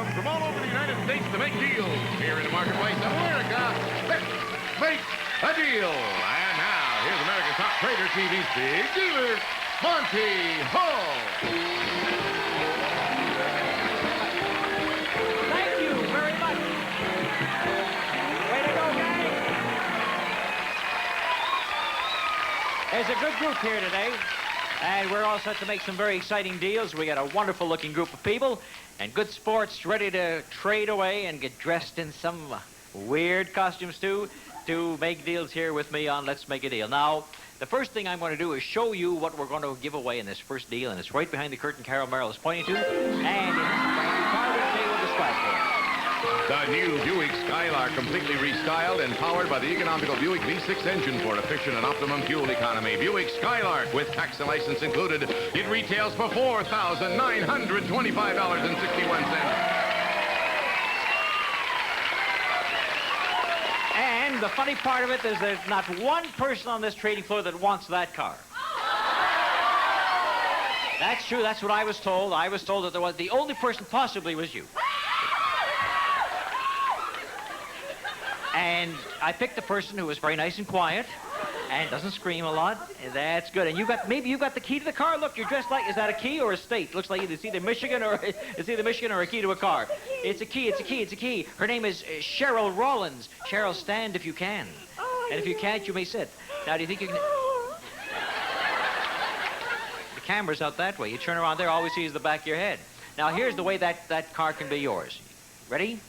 come from all over the United States to make deals here in the marketplace of America. Let's make a deal. And now, here's America's top trader TV's big dealer, Monty Hall. Thank you very much. Way to go, gang. There's a good group here today. And we're all set to make some very exciting deals. We got a wonderful-looking group of people and good sports ready to trade away and get dressed in some weird costumes, too, to make deals here with me on Let's Make a Deal. Now, the first thing I'm going to do is show you what we're going to give away in this first deal, and it's right behind the curtain Carol Merrill is pointing to, and it's part of the will describe for you. The new Buick Skylark, completely restyled and powered by the economical Buick V6 engine for efficient and optimum fuel economy. Buick Skylark, with tax and license included, it retails for $4,925.61. And the funny part of it is there's not one person on this trading floor that wants that car. That's true. That's what I was told. I was told that the only person possibly was you. And I picked a person who was very nice and quiet and doesn't scream a lot. That's good. And maybe you got the key to the car. Look, you're dressed like, is that a key or a state? Looks like it's either Michigan or a key to a car. It's a key. Her name is Cheryl Rollins. Cheryl, stand if you can. And if you can't, you may sit. Now, do you think you can? The camera's out that way. You turn around there, all we see is the back of your head. Now, here's the way that car can be yours. Ready?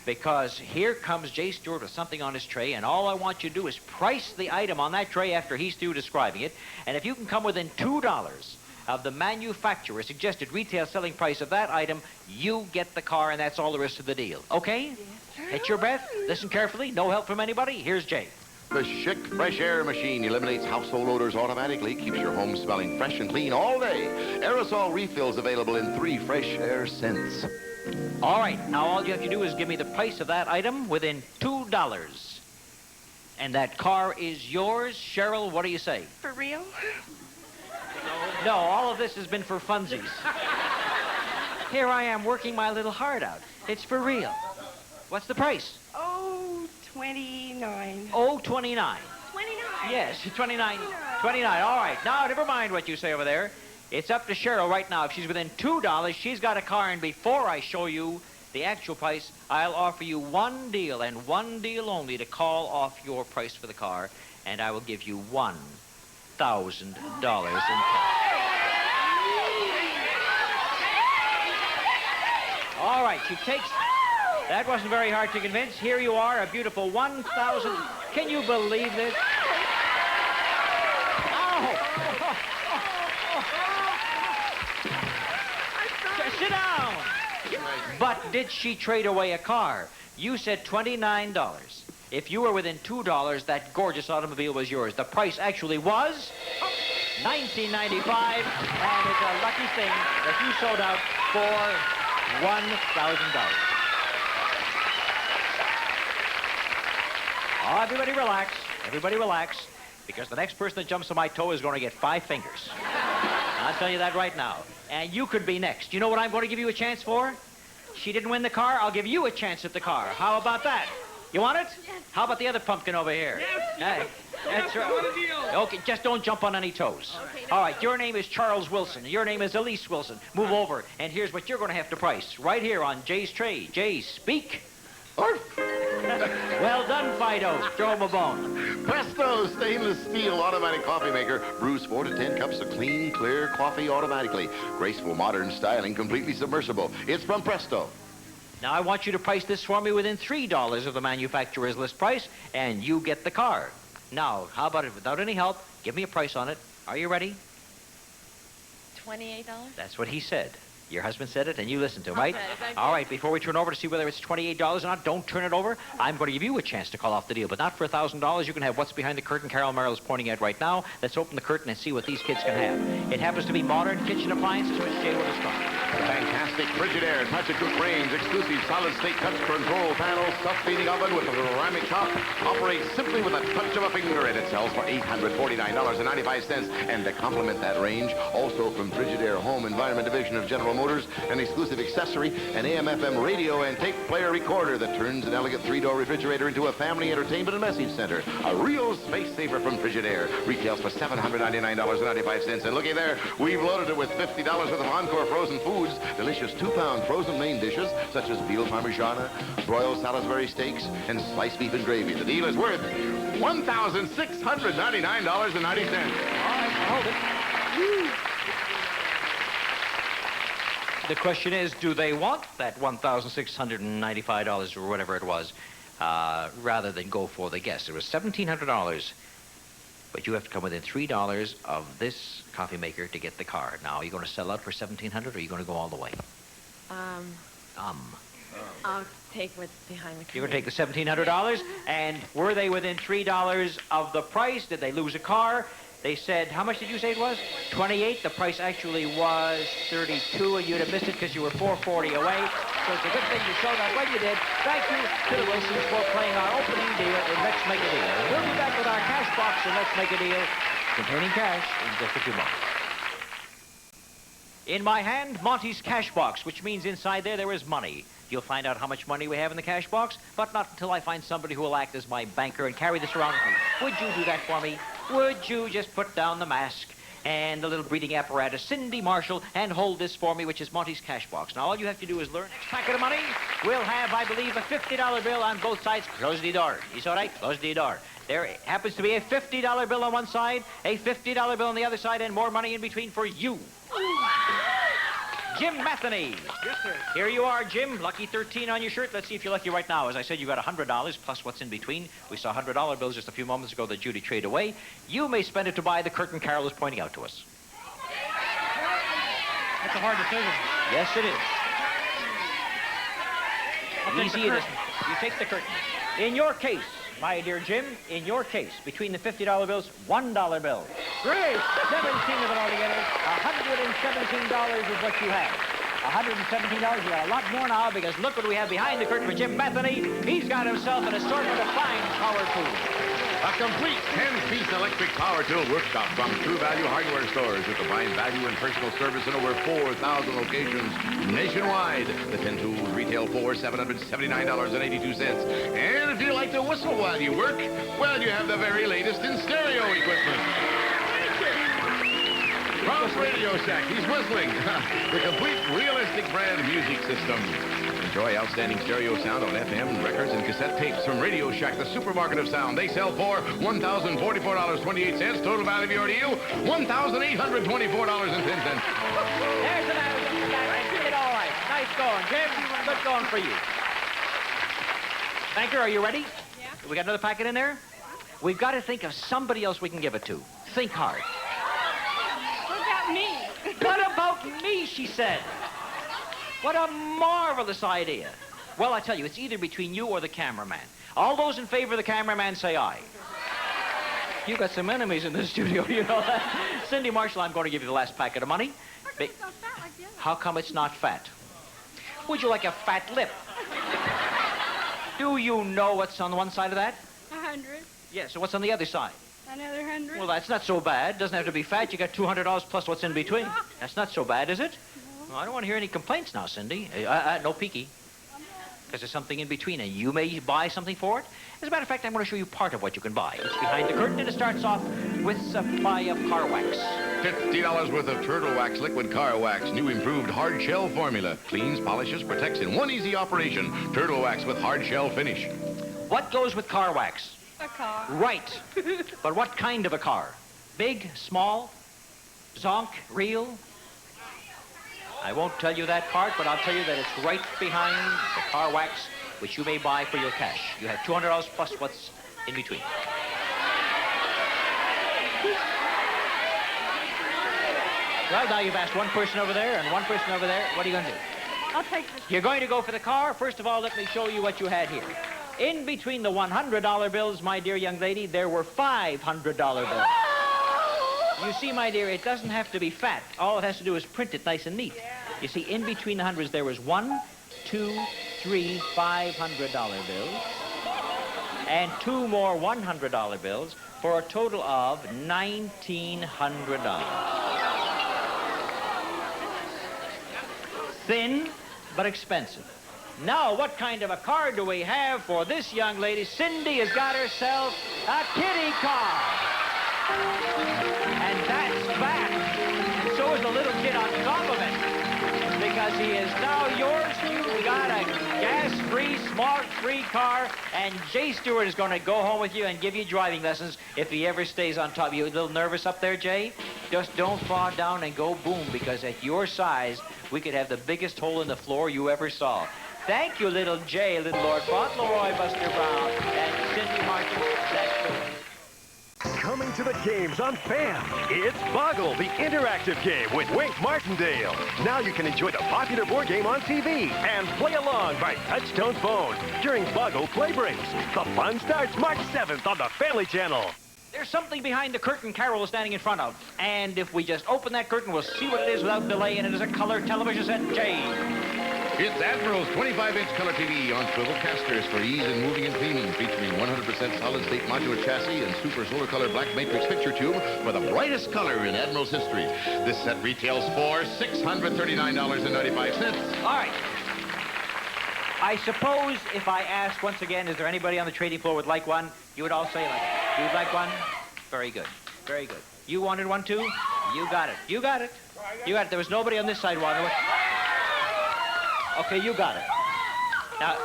Because here comes Jay Stewart with something on his tray, and all I want you to do is price the item on that tray after he's through describing it. And if you can come within $2 of the manufacturer's suggested retail selling price of that item, you get the car, and that's all there is to the deal. Okay? Yes, catch your breath. Listen carefully. No help from anybody. Here's Jay. The Chic Fresh Air machine eliminates household odors automatically, keeps your home smelling fresh and clean all day. Aerosol refills available in 3 fresh air scents. All right, now all you have to do is give me the price of that item within $2. And that car is yours. Cheryl, what do you say? For real? No, all of this has been for funsies. Here I am working my little heart out. It's for real. What's the price? Oh, 29. Oh, 29. 29? Yes, 29. 29, all right. Now, never mind what you say over there. It's up to Cheryl right now. If she's within $2, she's got a car, and before I show you the actual price, I'll offer you one deal, and one deal only, to call off your price for the car, and I will give you $1,000 in cash. All right, she takes... That wasn't very hard to convince. Here you are, a beautiful 1,000... Can you believe this? Sit down. But did she trade away a car? You said $29. If you were within $2, that gorgeous automobile was yours. The price actually was $19.95, and it's a lucky thing that you sold out for $1,000. Oh, everybody relax. Everybody relax. Because the next person that jumps on my toe is going to get 5 fingers. I'll tell you that right now. And you could be next. You know what I'm going to give you a chance for? She didn't win the car. I'll give you a chance at the car. How about that? You want it? Yes. How about the other pumpkin over here? Yes. Hey, that's right. Okay, just don't jump on any toes. Okay, all right, your name is Charles Wilson. Your name is Elise Wilson. Move over, and here's what you're going to have to price. Right here on Jay's tray. Jay, speak. Well done, Fido. Throw him a bone. Presto stainless steel automatic coffee maker brews 4 to 10 cups of clean, clear coffee automatically. Graceful, modern styling, completely submersible. It's from Presto. Now, I want you to price this for me within $3 of the manufacturer's list price, and you get the car. Now, how about it without any help? Give me a price on it. Are you ready? $28? That's what he said. Your husband said it, and you listened to him, right? Okay. All right, before we turn over to see whether it's $28 or not, don't turn it over. I'm going to give you a chance to call off the deal, but not for $1,000. You can have what's behind the curtain Carol Merrill is pointing at right now. Let's open the curtain and see what these kids can have. It happens to be modern kitchen appliances, which Jay will describe. Fantastic Frigidaire touch-and-cook range, exclusive solid-state touch control panel, self-feeding oven with a ceramic top, operates simply with a touch of a finger, and it sells for $849.95. And to complement that range, also from Frigidaire Home Environment Division of General Motors, an exclusive accessory, an AM/FM radio and tape player recorder that turns an elegant 3-door refrigerator into a family entertainment and message center. A real space saver from Frigidaire. Retails for $799.95. And looky there, we've loaded it with $50 worth of Encore frozen foods, delicious 2-pound frozen main dishes such as veal parmigiana, broiled Salisbury steaks, and sliced beef and gravy. The deal is worth $1,699.90. All right, hold it. The question is, do they want that $1,695 or whatever it was, rather than go for the guess? It was $1,700, but you have to come within $3 of this coffee maker to get the car. Now, are you going to sell out for $1,700, or are you going to go all the way? I'll take what's behind the counter. You're going to take the $1,700, and were they within $3 of the price? Did they lose a car? They said, how much did you say it was? 28. The price actually was 32, and you'd have missed it because you were 440 away. So it's a good thing you showed up when you did. Thank you to the Wilsons for playing our opening deal in Let's Make a Deal. We'll be back with our cash box in Let's Make a Deal containing cash in just a few moments. In my hand, Monty's cash box, which means inside there is money. You'll find out how much money we have in the cash box, but not until I find somebody who will act as my banker and carry this around with me. Would you do that for me? Would you just put down the mask and the little breathing apparatus, Cindy Marshall, and hold this for me, which is Monty's cash box. Now, all you have to do is learn. Next packet of money, we'll have, I believe, a $50 bill on both sides. Close the door. Is all right? Close the door. There happens to be a $50 bill on one side, a $50 bill on the other side, and more money in between for you. Jim Matheny. Yes, sir. Here you are, Jim. Lucky 13 on your shirt. Let's see if you're lucky right now. As I said, you got $100 plus what's in between. We saw $100 bills just a few moments ago that Judy traded away. You may spend it to buy the curtain Carol is pointing out to us. That's a hard decision. Yes, it is. I'll take Easy the it curtain. is. You take the curtain. In your case, my dear Jim, in your case, between the $50 bills, $1 bill. Great! 17 of it altogether. $117 is what you have. $117. You got a lot more now because look what we have behind the curtain for Jim Matheny. He's got himself an assortment of fine power tools. A complete 10-piece electric power tool workshop from True Value Hardware stores with combined value and personal service in over 4,000 locations nationwide. The 10 tools retail for $779.82. And if you like to whistle while you work, well, you have the very latest in stereo equipment. From Radio Shack, he's whistling. The complete realistic brand music system. Enjoy outstanding stereo sound on FM, records, and cassette tapes from Radio Shack, the supermarket of sound. They sell for $1,044.28. Total value of your deal, $1,824.10. There's an average. Did it all right. Nice going, Jim. Good going for you. Banker, are you ready? Yeah. We got another packet in there? We've got to think of somebody else we can give it to. Think hard. What about me? What about me, she said. What a marvelous idea. Well, I tell you, it's either between you or the cameraman. All those in favor of the cameraman say aye. You got some enemies in the studio, you know that. Cindy Marshall, I'm going to give you the last packet of money. How come it's not fat? Would you like a fat lip? Do you know what's on one side of that? 100. Yeah, so what's on the other side? Another 100. Well, that's not so bad. Doesn't have to be fat. You got $200 plus what's in between. That's not so bad, is it? Well, I don't want to hear any complaints now, Cindy. No peeky. Because there's something in between, and you may buy something for it. As a matter of fact, I'm going to show you part of what you can buy. It's behind the curtain, and it starts off with supply of car wax. $50 worth of Turtle Wax liquid car wax. New improved hard shell formula. Cleans, polishes, protects in one easy operation. Turtle Wax with hard shell finish. What goes with car wax? A car. Right. But what kind of a car? Big, small, zonk, real? I won't tell you that part, but I'll tell you that it's right behind the car wax, which you may buy for your cash. You have $200 plus what's in between. Well, now you've asked one person over there and one person over there. What are you going to do? I'll take this. You're going to go for the car. First of all, let me show you what you had here. In between the $100 bills, my dear young lady, there were $500 bills. You see, my dear, it doesn't have to be fat. All it has to do is print it nice and neat. You see, in between the hundreds, there was 1, 2, 3 $500 bills and 2 more $100 bills for a total of $1,900. Thin, but expensive. Now, what kind of a car do we have for this young lady? Cindy has got herself a kitty car. And that's back. And so is the little kid on top of it. Because he is now yours. You got a gas-free, smog-free car. And Jay Stewart is going to go home with you and give you driving lessons if he ever stays on top. You a little nervous up there, Jay? Just don't fall down and go boom, because at your size, we could have the biggest hole in the floor you ever saw. Thank you, little Jay, little Lord Fauntleroy, Buster Brown, and Cindy Martin. Coming to the games on FAM, it's Boggle, the interactive game with Wink Martindale. Now you can enjoy the popular board game on TV and play along by touch-tone phone during Boggle Play Breaks. The fun starts March 7th on the Family Channel. There's something behind the curtain Carol is standing in front of. And if we just open that curtain, we'll see what it is without delay, and it is a color television set, Jay. It's Admiral's 25-inch color TV on swivel casters for ease in moving and cleaning, featuring 100% solid-state modular chassis and super solar color black matrix picture tube for the brightest color in Admiral's history. This set retails for $639.95. All right. I suppose if I ask once again, is there anybody on the trading floor would like one? You would all say like, you'd like one? Very good. Very good. You wanted one too? You got it. You got it. You got it. There was nobody on this side wanting one. Okay, you got it. Now,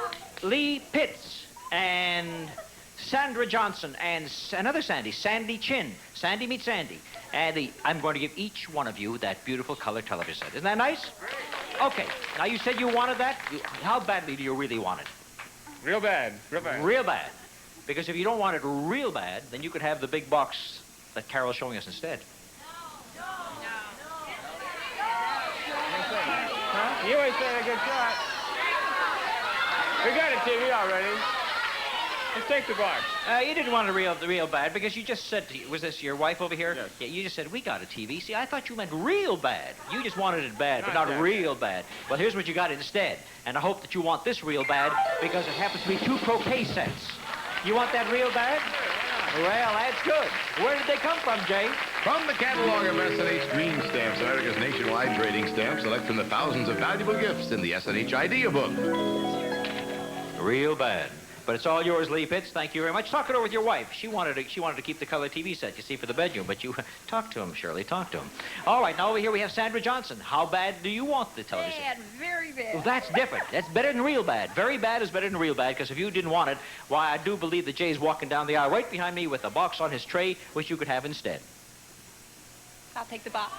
Lee Pitts and Sandra Johnson and another Sandy, Sandy Chin. Sandy meets Sandy. And I'm going to give each one of you that beautiful color television set. Isn't that nice? Okay. Now, you said you wanted that. How badly do you really want it? Real bad. Real bad. Real bad. Because if you don't want it real bad, then you could have the big box that Carol's showing us instead. Huh? You always saying a good shot. We got a TV already. Let's take the box. You didn't want it real bad because you just said, was this your wife over here? Yes. Yeah, you just said, we got a TV. See, I thought you meant real bad. You just wanted it bad, but Not not bad. real bad. Well, here's what you got instead. And I hope that you want this real bad because it happens to be 2 croquet sets. You want that real bad? Well, that's good. Where did they come from, Jay? From the catalog of S&H Green Stamps, America's nationwide trading stamps, select from the thousands of valuable gifts in the S&H Idea Book. Real bad. But it's all yours, Lee Pitts. Thank you very much. Talk it over with your wife. She wanted to keep the color TV set, you see, for the bedroom. But you talk to him, Shirley. Talk to him. All right, now over here we have Sandra Johnson. How bad do you want the television? Bad, very bad. Well, that's different. That's better than real bad. Very bad is better than real bad, because if you didn't want it, why, I do believe that Jay's walking down the aisle right behind me with a box on his tray, which you could have instead. I'll take the box.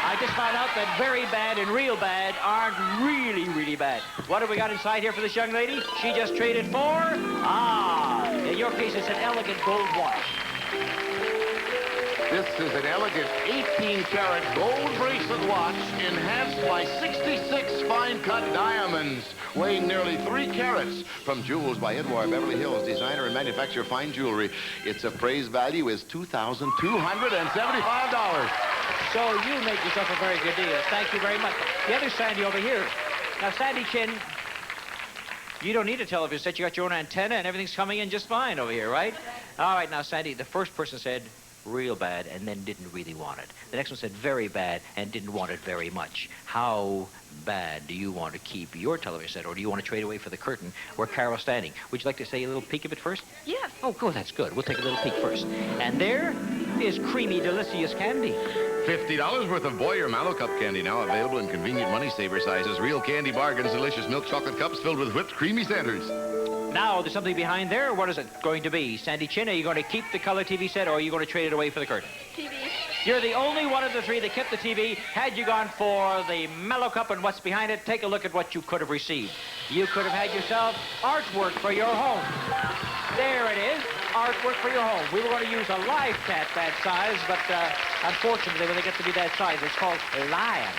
I just found out that very bad and real bad aren't really, really bad. What have we got inside here for this young lady? She just traded for, in your case, it's an elegant gold watch. This is an elegant 18-karat gold bracelet watch enhanced by 66 fine-cut diamonds, weighing nearly 3 carats, from Jewels by Edouard, Beverly Hills, designer and manufacturer of fine jewelry. Its appraised value is $2,275. So you make yourself a very good deal. Thank you very much. The other Sandy over here. Now, Sandy Chin, you don't need a television set. You got your own antenna, and everything's coming in just fine over here, right? All right, now, Sandy, the first person said real bad and then didn't really want it. The next one said very bad and didn't want it very much. How bad do you want to keep your television set, or do you want to trade away for the curtain where Carol's standing? Would you like to say a little peek of it first? Yes. Oh, good, that's good. We'll take a little peek first. And there is creamy, delicious candy. $50 worth of Boyer Mallow Cup candy now available in convenient money saver sizes. Real candy bargains, delicious milk chocolate cups filled with whipped creamy centers. Now, there's something behind there. What is it going to be? Sandy Chin, are you going to keep the color TV set, or are you going to trade it away for the curtain? TV. You're the only one of the three that kept the TV. Had you gone for the Mallow Cup and what's behind it, take a look at what you could have received. You could have had yourself artwork for your home. There it is, artwork for your home. We were going to use a live cat that size, but unfortunately, when they get to be that size, it's called lion.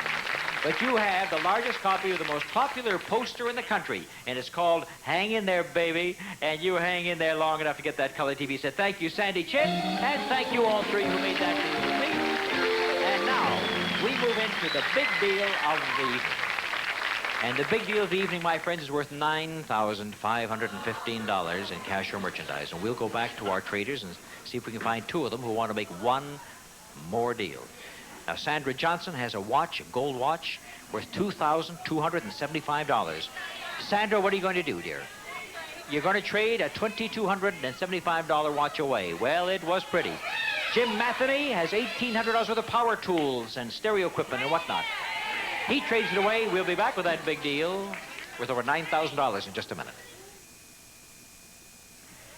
But you have the largest copy of the most popular poster in the country, and it's called Hang in There, Baby, and you hang in there long enough to get that color TV set. Thank you, Sandy Chin, and thank you all three who made that deal with me. And now, we move into the big deal of the evening. And the big deal of the evening, my friends, is worth $9,515 in cash or merchandise. And we'll go back to our traders and see if we can find two of them who want to make one more deal. Now, Sandra Johnson has a watch, a gold watch, worth $2,275. Sandra, what are you going to do, dear? You're going to trade a $2,275 watch away. Well, it was pretty. Jim Matheny has $1,800 worth of power tools and stereo equipment and whatnot. He trades it away. We'll be back with that big deal worth over $9,000 in just a minute.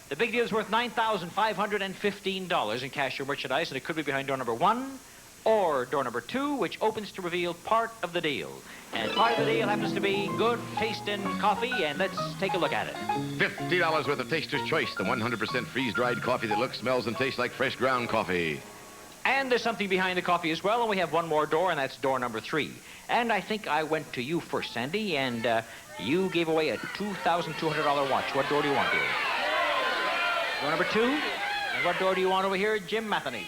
The big deal is worth $9,515 in cash or merchandise, and it could be behind door number 1 or door number 2, which opens to reveal part of the deal. And part of the deal happens to be good tasting coffee, and let's take a look at it. $50 worth of Taster's Choice, the 100% freeze-dried coffee that looks, smells, and tastes like fresh ground coffee. And there's something behind the coffee as well, and we have one more door, and that's door number 3. And I think I went to you first, Sandy, and you gave away a $2,200 watch. What door do you want, dear? Door number 2? And what door do you want over here, Jim Matheny?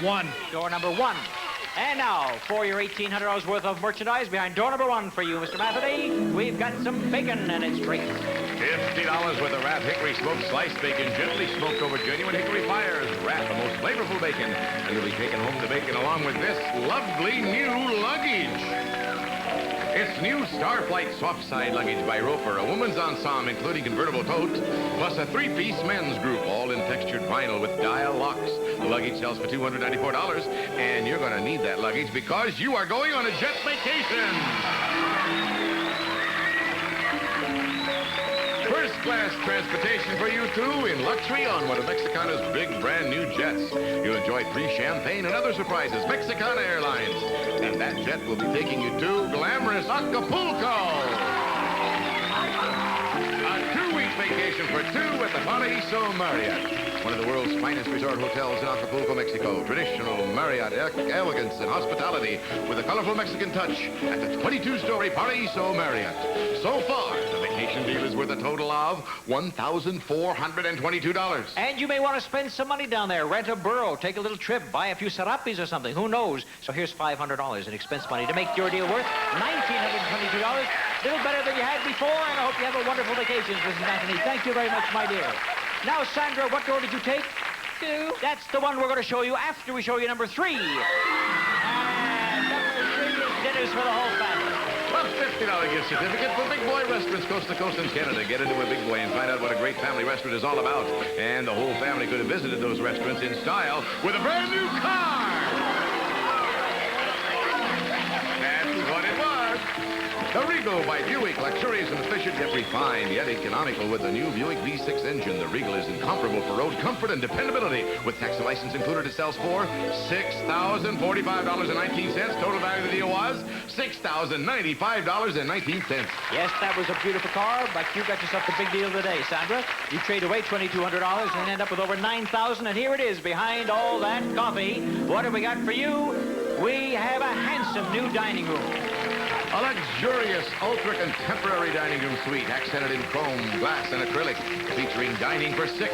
1. Door number 1. And now, for your $1,800 worth of merchandise behind door number 1 for you, Mr. Matheny, we've got some bacon, and it's great. $50 worth of Rath Hickory smoked sliced bacon, gently smoked over genuine hickory fires. Rath, the most flavorful bacon. And you'll be taking home the bacon along with this lovely new luggage. It's new Starflight soft side luggage by Roper, a woman's ensemble including convertible tote, plus a 3-piece men's group, all in textured vinyl with dial locks. The luggage sells for $294, and you're going to need that luggage because you are going on a jet vacation. First-class transportation for you, too, in luxury on one of Mexicana's big brand-new jets. You'll enjoy free champagne and other surprises. Mexicana Airlines. And that jet will be taking you to glamorous Acapulco. A 2-week vacation for 2 at the Paraíso Marriott. One of the world's finest resort hotels in Acapulco, Mexico. Traditional Marriott elegance and hospitality with a colorful Mexican touch at the 22-story Paraíso Marriott. So far, the vacation deal is worth a total of $1,422. And you may want to spend some money down there. Rent a burro, take a little trip, buy a few serapis or something. Who knows? So here's $500 in expense money to make your deal worth $1,922. A little better than you had before, and I hope you have a wonderful vacation, Mrs. Anthony. Thank you very much, my dear. Now, Sandra, what door did you take? 2. That's the one we're going to show you after we show you number 3. And number 3 is dinners for the whole family. A $50 gift certificate for Big Boy Restaurants coast to coast in Canada. Get into a Big Boy and find out what a great family restaurant is all about. And the whole family could have visited those restaurants in style with a brand new car. That's what it was. The Regal by Buick, luxurious and efficient yet refined, yet economical with the new Buick V6 engine. The Regal is incomparable for road comfort and dependability. With tax and license included, it sells for $6,045.19. Total value of the deal was $6,095.19. Yes, that was a beautiful car, but you got yourself the big deal of the day, Sandra. You trade away $2,200 and end up with over $9,000, and here it is behind all that coffee. What have we got for you? We have a handsome new dining room. A luxurious, ultra-contemporary dining room suite, accented in chrome, glass, and acrylic, featuring dining for 6,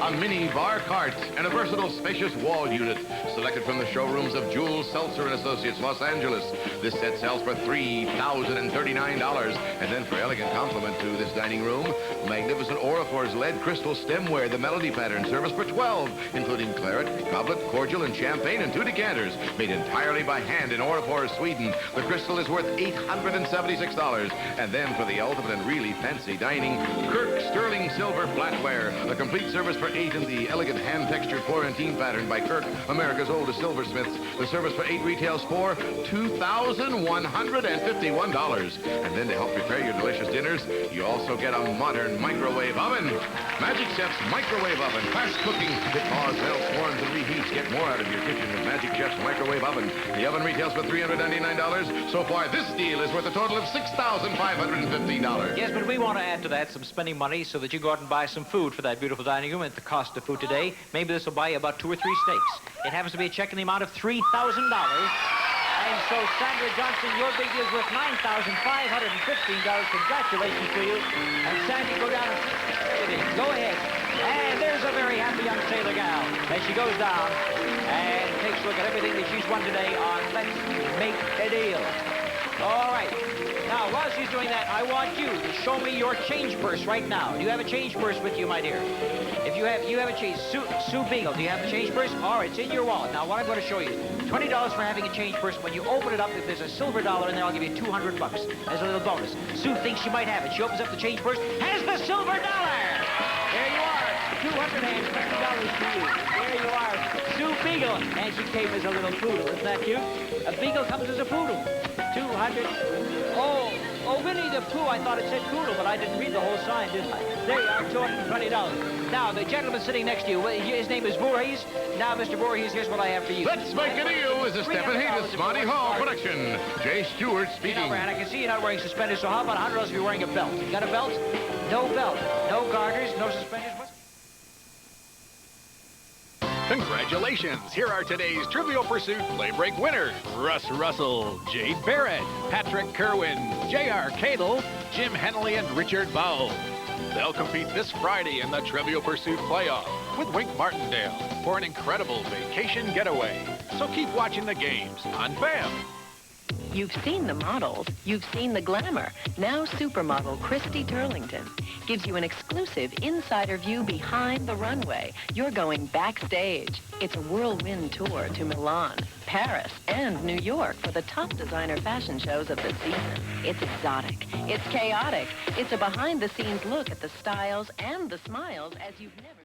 a mini bar cart, and a versatile, spacious wall unit, selected from the showrooms of Jules Seltzer and Associates, Los Angeles. This set sells for $3,039. And then for elegant complement to this dining room, magnificent Orifors lead crystal stemware, the melody pattern, service for $12, including claret, goblet, cordial, and champagne, and 2 decanters, made entirely by hand in Orifors, Sweden. The crystal is worth $876. And then for the ultimate and really fancy dining, Kirk sterling silver flatware, a complete service for $8 in the elegant hand-textured Florentine pattern by Kirk, America's oldest silversmiths. The service for 8 retails for $2,151. And then to help prepare your delicious dinners, you also get a modern microwave oven. Magic Chef's microwave oven. Fast cooking. It thaws, melts, warms, and reheats. Get more out of your kitchen with Magic Chef's microwave oven. The oven retails for $399. So far, this deal is worth a total of $6,550. Yes, but we want to add to that some spending money so that you go out and buy some food for that beautiful dining room at the cost of food today. Maybe this will buy you about 2 or 3 steaks. It happens to be a check in the amount of $3,000. And And so, Sandra Johnson, your big deal's worth $9,515. Congratulations to you. And Sandy, go down and go ahead. And there's a very happy young sailor gal as she goes down and takes a look at everything that she's won today on Let's Make a Deal. All right. Now, while she's doing that, I want you to show me your change purse right now. Do you have a change purse with you, my dear? If you have a change. Sue Beagle, do you have a change purse? All right, it's in your wallet. Now, what I'm going to show you, $20 for having a change purse. When you open it up, if there's a silver dollar in there, I'll give you $200 as a little bonus. Sue thinks she might have it. She opens up the change purse, has the silver dollar. There you are. $250 to you. There you are. Sue Beagle. And she came as a little poodle. Isn't that cute? A beagle comes as a poodle. 200. Oh, Winnie the Pooh. I thought it said poodle, but I didn't read the whole sign, did I? There you are, $220. Now, the gentleman sitting next to you, his name is Voorhees. Now, Mr. Voorhees, here's what I have for you. Let's Make a Deal is a Stephen Hayes Monty Hall production. Jay Stewart speaking. And I can see you're not wearing suspenders, so how about $100 if you're wearing a belt? You got a belt? No belt. No garters, no suspenders. Congratulations! Here are today's Trivial Pursuit Play Break winners. Russ Russell, Jade Barrett, Patrick Kerwin, J.R. Cadle, Jim Henley, and Richard Bowles. They'll compete this Friday in the Trivial Pursuit Playoff with Wink Martindale for an incredible vacation getaway. So keep watching the games on BAM. You've seen the models, you've seen the glamour. Now supermodel Christy Turlington gives you an exclusive insider view behind the runway. You're going backstage. It's a whirlwind tour to Milan, Paris, and New York for the top designer fashion shows of the season. It's exotic, it's chaotic, it's a behind-the-scenes look at the styles and the smiles as you've never